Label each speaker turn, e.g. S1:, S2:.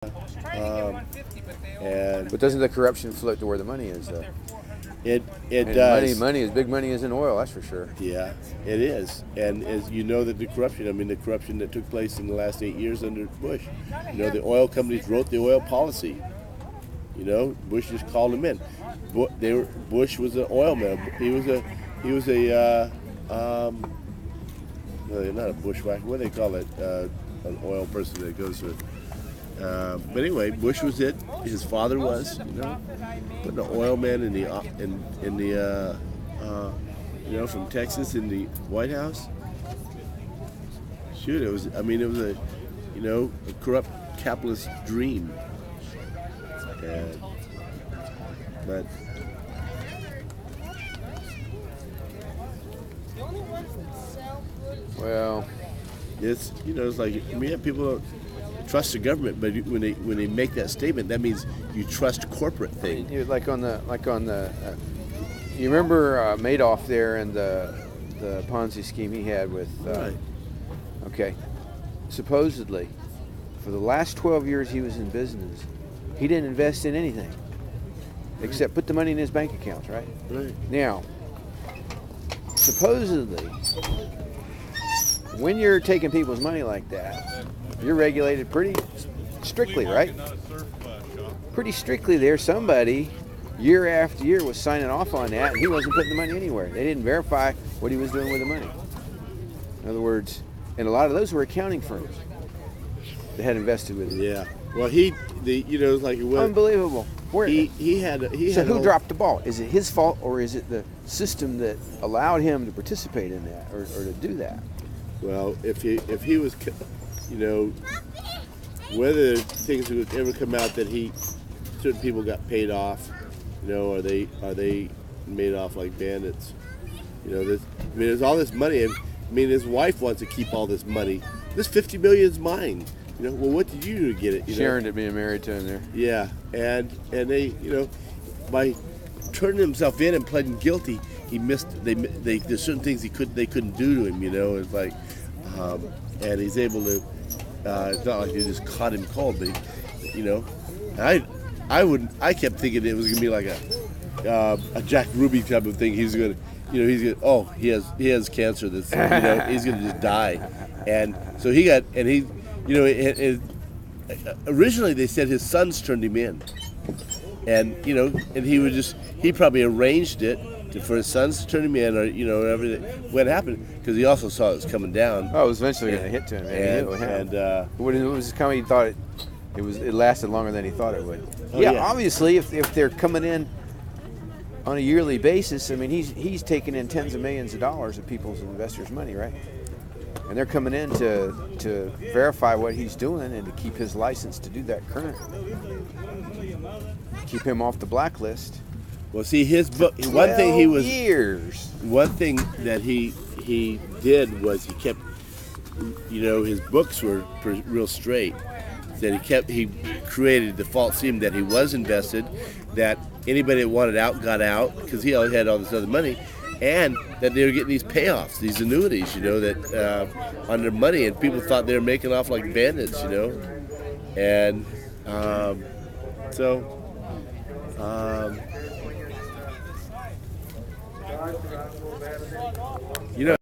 S1: But doesn't the corruption float to where the money is, though?
S2: It
S1: And
S2: does.
S1: money is big money is in oil, that's for sure.
S2: Yeah, it is. And as you know, that the corruption that took place in the last 8 years under Bush, the oil companies wrote the oil policy. Bush just called them in. Bush was an oil man. He was not a bushwhacker. What do they call it? An oil person that goes with. But anyway, Bush was it. His father was, putting an oil man in the from Texas in the White House. Shoot, it was a corrupt capitalist dream. But
S1: Well,
S2: it's like people don't trust the government, but when they make that statement, that means you trust corporate things.
S1: you remember Madoff there and the Ponzi scheme he had with.
S2: Right.
S1: Okay, supposedly, for the last 12 years he was in business, he didn't invest in anything except put the money in his bank accounts. Right.
S2: Right.
S1: Now, supposedly, when you're taking people's money like that, you're regulated pretty strictly, right? Pretty strictly there. Somebody, year after year, was signing off on that, and he wasn't putting the money anywhere. They didn't verify what he was doing with the money. In other words, and a lot of those were accounting firms that had invested with it.
S2: Yeah. Well, it's like it was
S1: Unbelievable. Where,
S2: so
S1: who dropped the ball? Is it his fault, or is it the system that allowed him to participate in that, or to do that?
S2: Well, if he was, whether things would ever come out that certain people got paid off, are they made off like bandits? There's all this money. His wife wants to keep all this money. This $50 million is mine. Well, what did you do to get it?
S1: Sharon to being married to him there.
S2: Yeah, and they, by turning himself in and pleading guilty, he missed. There's certain things they couldn't do to him. It's like, and he's able to. It's not like they just caught him cold, but I kept thinking it was gonna be like a Jack Ruby type of thing. He's gonna. He has cancer. That's he's gonna just die, and so originally they said his sons turned him in, and he probably arranged it for his sons to turn him in, or everything. What happened? Because he also saw it was coming down.
S1: Oh, it was eventually going to hit to him. When it was coming, he thought it lasted longer than he thought it would. Obviously, if they're coming in on a yearly basis, he's taking in tens of millions of dollars of people's investors' money, right? And they're coming in to verify what he's doing and to keep his license to do that current. Keep him off the blacklist.
S2: Well, see, his book. One thing that he did was he kept, his books were real straight. That he created the false scheme that he was invested, that anybody that wanted out got out because he always had all this other money, and that they were getting these payoffs, these annuities, that on their money, and people thought they were making off like bandits, and so.